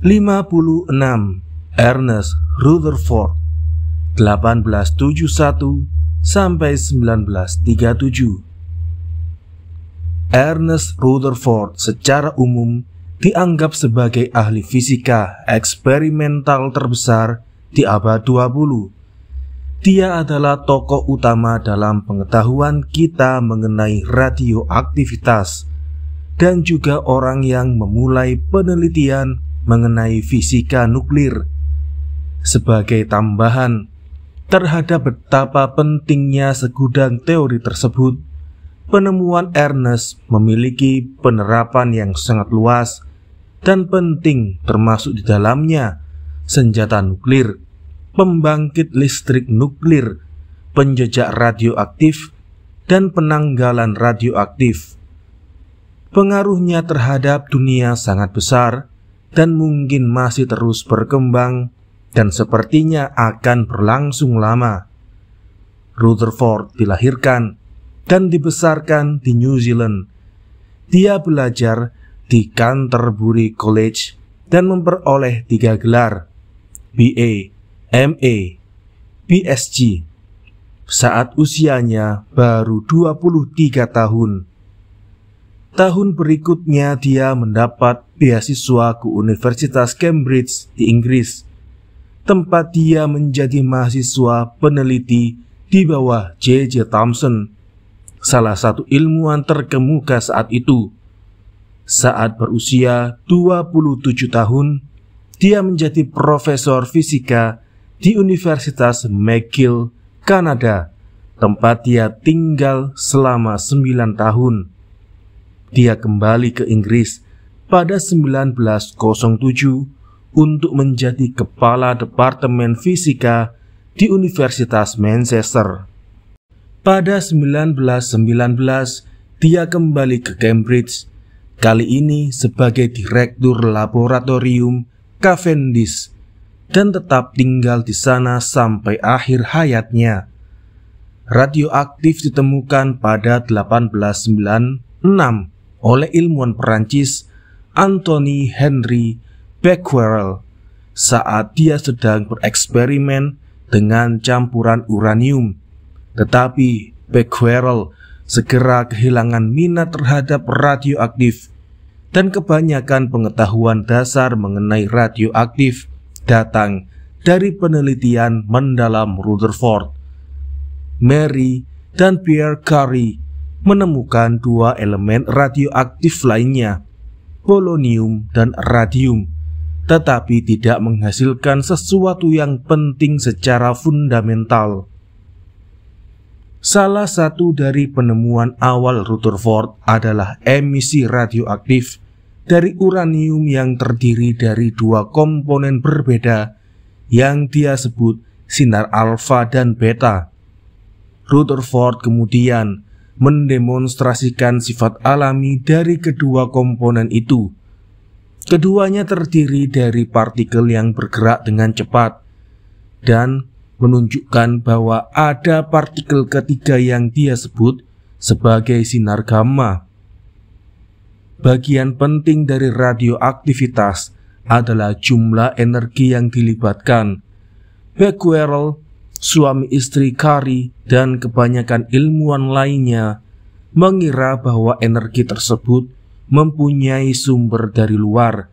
56. Ernest Rutherford 1871 sampai 1937. Ernest Rutherford secara umum dianggap sebagai ahli fisika eksperimental terbesar di abad 20. Dia adalah tokoh utama dalam pengetahuan kita mengenai radioaktivitas dan juga orang yang memulai penelitian mengenai fisika nuklir. Sebagai tambahan terhadap betapa pentingnya segudang teori tersebut, penemuan Ernest memiliki penerapan yang sangat luas dan penting, termasuk di dalamnya senjata nuklir, pembangkit listrik nuklir, penjejak radioaktif, dan penanggalan radioaktif. Pengaruhnya terhadap dunia sangat besar dan mungkin masih terus berkembang dan sepertinya akan berlangsung lama. Rutherford dilahirkan dan dibesarkan di New Zealand. Dia belajar di Canterbury College dan memperoleh 3 gelar, BA, MA, PhD, saat usianya baru 23 tahun. Tahun berikutnya dia mendapat beasiswa ke Universitas Cambridge di Inggris, tempat dia menjadi mahasiswa peneliti di bawah J.J. Thomson, salah satu ilmuwan terkemuka saat itu. Saat berusia 27 tahun, dia menjadi profesor fisika di Universitas McGill, Kanada, tempat dia tinggal selama 9 tahun. Dia kembali ke Inggris pada 1907 untuk menjadi kepala Departemen Fisika di Universitas Manchester. Pada 1919, dia kembali ke Cambridge, kali ini sebagai direktur laboratorium Cavendish, dan tetap tinggal di sana sampai akhir hayatnya. Radioaktif ditemukan pada 1896 oleh ilmuwan Perancis Anthony Henry Becquerel saat dia sedang bereksperimen dengan campuran uranium. Tetapi Becquerel segera kehilangan minat terhadap radioaktif dan kebanyakan pengetahuan dasar mengenai radioaktif datang dari penelitian mendalam Rutherford. Mary dan Pierre Curie menemukan 2 elemen radioaktif lainnya, polonium dan radium, tetapi tidak menghasilkan sesuatu yang penting secara fundamental. Salah satu dari penemuan awal Rutherford adalah emisi radioaktif dari uranium yang terdiri dari 2 komponen berbeda yang dia sebut sinar alfa dan beta. Rutherford kemudian mendemonstrasikan sifat alami dari kedua komponen itu. Keduanya terdiri dari partikel yang bergerak dengan cepat dan menunjukkan bahwa ada partikel ketiga yang dia sebut sebagai sinar gamma. Bagian penting dari radioaktivitas adalah jumlah energi yang dilibatkan. Becquerel, suami istri Curie, dan kebanyakan ilmuwan lainnya mengira bahwa energi tersebut mempunyai sumber dari luar,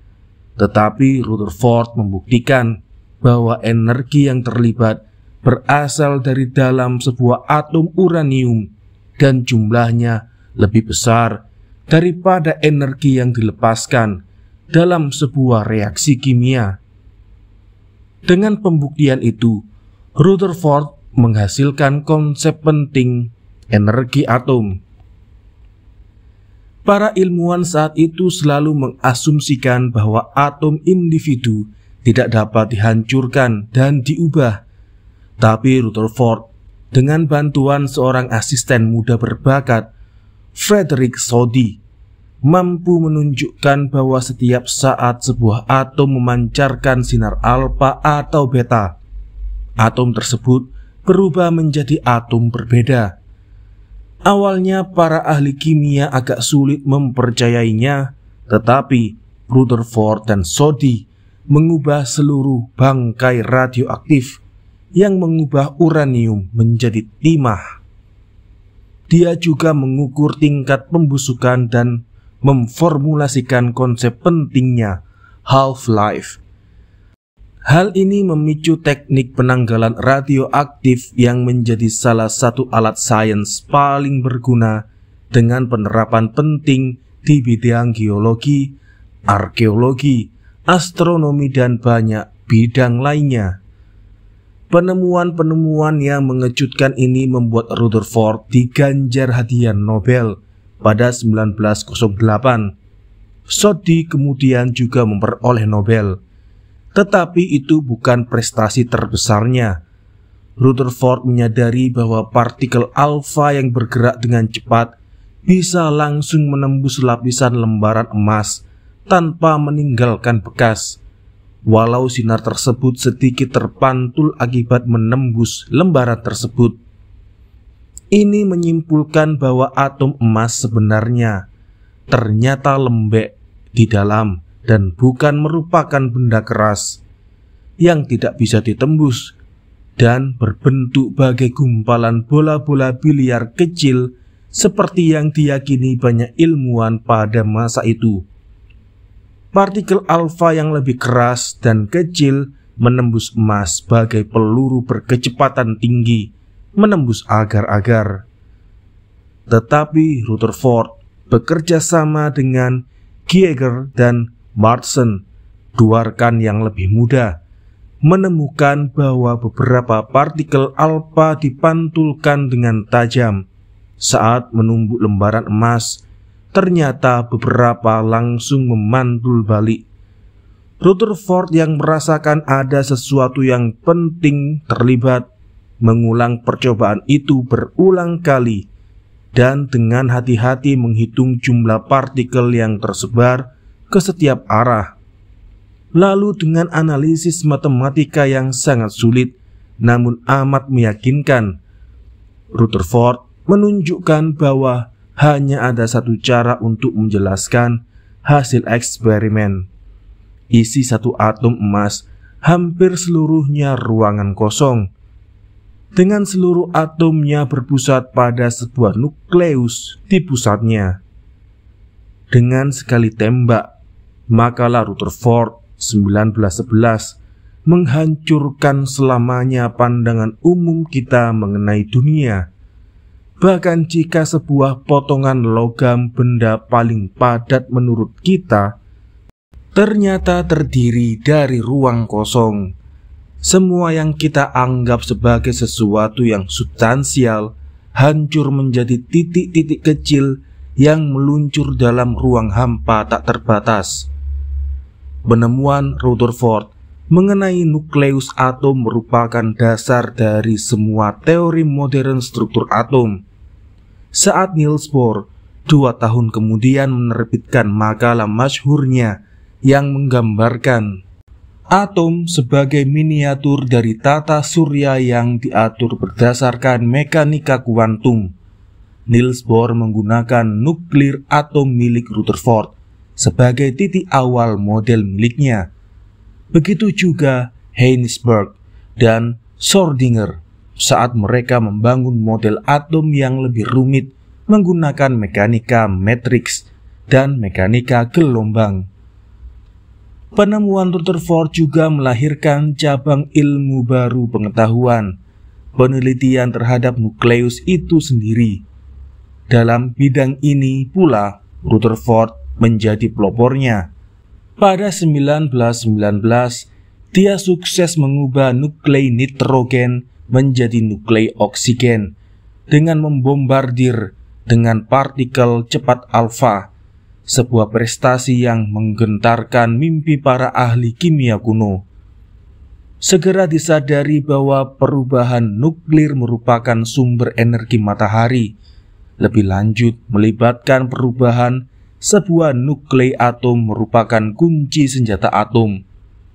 tetapi Rutherford membuktikan bahwa energi yang terlibat berasal dari dalam sebuah atom uranium dan jumlahnya lebih besar daripada energi yang dilepaskan dalam sebuah reaksi kimia. Dengan pembuktian itu, Rutherford menghasilkan konsep penting energi atom. Para ilmuwan saat itu selalu mengasumsikan bahwa atom individu tidak dapat dihancurkan dan diubah. Tapi Rutherford, dengan bantuan seorang asisten muda berbakat, Frederick Soddy, mampu menunjukkan bahwa setiap saat sebuah atom memancarkan sinar alfa atau beta, atom tersebut berubah menjadi atom berbeda. Awalnya para ahli kimia agak sulit mempercayainya, tetapi Rutherford dan Soddy mengubah seluruh bangkai radioaktif yang mengubah uranium menjadi timah. Dia juga mengukur tingkat pembusukan dan memformulasikan konsep pentingnya half-life. Hal ini memicu teknik penanggalan radioaktif yang menjadi salah satu alat sains paling berguna dengan penerapan penting di bidang geologi, arkeologi, astronomi, dan banyak bidang lainnya. Penemuan-penemuan yang mengejutkan ini membuat Rutherford diganjar hadiah Nobel pada 1908. Soddy kemudian juga memperoleh Nobel. Tetapi itu bukan prestasi terbesarnya. Rutherford menyadari bahwa partikel alfa yang bergerak dengan cepat bisa langsung menembus lapisan lembaran emas tanpa meninggalkan bekas, walau sinar tersebut sedikit terpantul akibat menembus lembaran tersebut. Ini menyimpulkan bahwa atom emas sebenarnya ternyata lembek di dalam dan bukan merupakan benda keras yang tidak bisa ditembus dan berbentuk bagai gumpalan bola-bola biliar kecil seperti yang diyakini banyak ilmuwan pada masa itu. Partikel alfa yang lebih keras dan kecil menembus emas bagai peluru berkecepatan tinggi menembus agar-agar. Tetapi Rutherford bekerja sama dengan Geiger dan Marson, dua rekan yang lebih muda, menemukan bahwa beberapa partikel alfa dipantulkan dengan tajam saat menumbuk lembaran emas. Ternyata beberapa langsung memantul balik. Rutherford yang merasakan ada sesuatu yang penting terlibat, mengulang percobaan itu berulang kali dan dengan hati-hati menghitung jumlah partikel yang tersebar ke setiap arah. Lalu dengan analisis matematika yang sangat sulit namun amat meyakinkan, Rutherford menunjukkan bahwa hanya ada satu cara untuk menjelaskan hasil eksperimen. Isi satu atom emas hampir seluruhnya ruangan kosong, dengan seluruh atomnya berpusat pada sebuah nukleus di pusatnya. Dengan sekali tembak, makalah Rutherford 1911 menghancurkan selamanya pandangan umum kita mengenai dunia. Bahkan jika sebuah potongan logam benda paling padat menurut kita ternyata terdiri dari ruang kosong, semua yang kita anggap sebagai sesuatu yang substansial hancur menjadi titik-titik kecil yang meluncur dalam ruang hampa tak terbatas. Penemuan Rutherford mengenai nukleus atom merupakan dasar dari semua teori modern struktur atom. Saat Niels Bohr 2 tahun kemudian menerbitkan makalah masyhurnya yang menggambarkan atom sebagai miniatur dari tata surya yang diatur berdasarkan mekanika kuantum, Niels Bohr menggunakan nuklir atom milik Rutherford sebagai titik awal model miliknya. Begitu juga Heisenberg dan Schrödinger saat mereka membangun model atom yang lebih rumit menggunakan mekanika matriks dan mekanika gelombang. Penemuan Rutherford juga melahirkan cabang ilmu baru pengetahuan, penelitian terhadap nukleus itu sendiri. Dalam bidang ini pula Rutherford menjadi pelopornya. Pada 1919, dia sukses mengubah nuklei nitrogen menjadi nuklei oksigen dengan membombardir dengan partikel cepat alfa, sebuah prestasi yang menggentarkan mimpi para ahli kimia kuno. Segera disadari bahwa perubahan nuklir merupakan sumber energi matahari, lebih lanjut melibatkan perubahan sebuah nuklei atom merupakan kunci senjata atom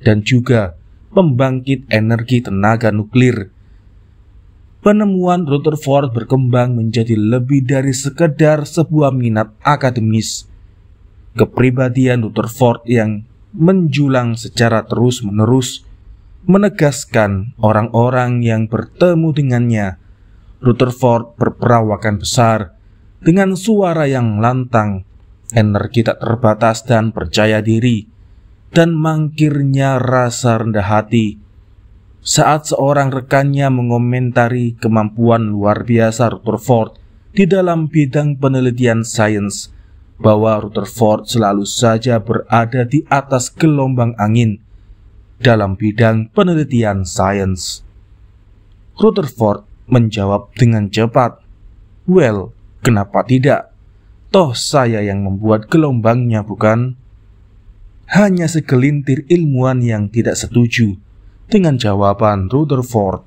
dan juga pembangkit energi tenaga nuklir. Penemuan Rutherford berkembang menjadi lebih dari sekedar sebuah minat akademis. Kepribadian Rutherford yang menjulang secara terus-menerus, menegaskan orang-orang yang bertemu dengannya. Rutherford berperawakan besar, dengan suara yang lantang, energi tak terbatas dan percaya diri, dan mangkirnya rasa rendah hati. Saat seorang rekannya mengomentari kemampuan luar biasa Rutherford di dalam bidang penelitian sains, bahwa Rutherford selalu saja berada di atas gelombang angin dalam bidang penelitian sains. Rutherford menjawab dengan cepat, "Well, kenapa tidak? Toh saya yang membuat gelombangnya, bukan?" Hanya segelintir ilmuwan yang tidak setuju dengan jawaban Rutherford.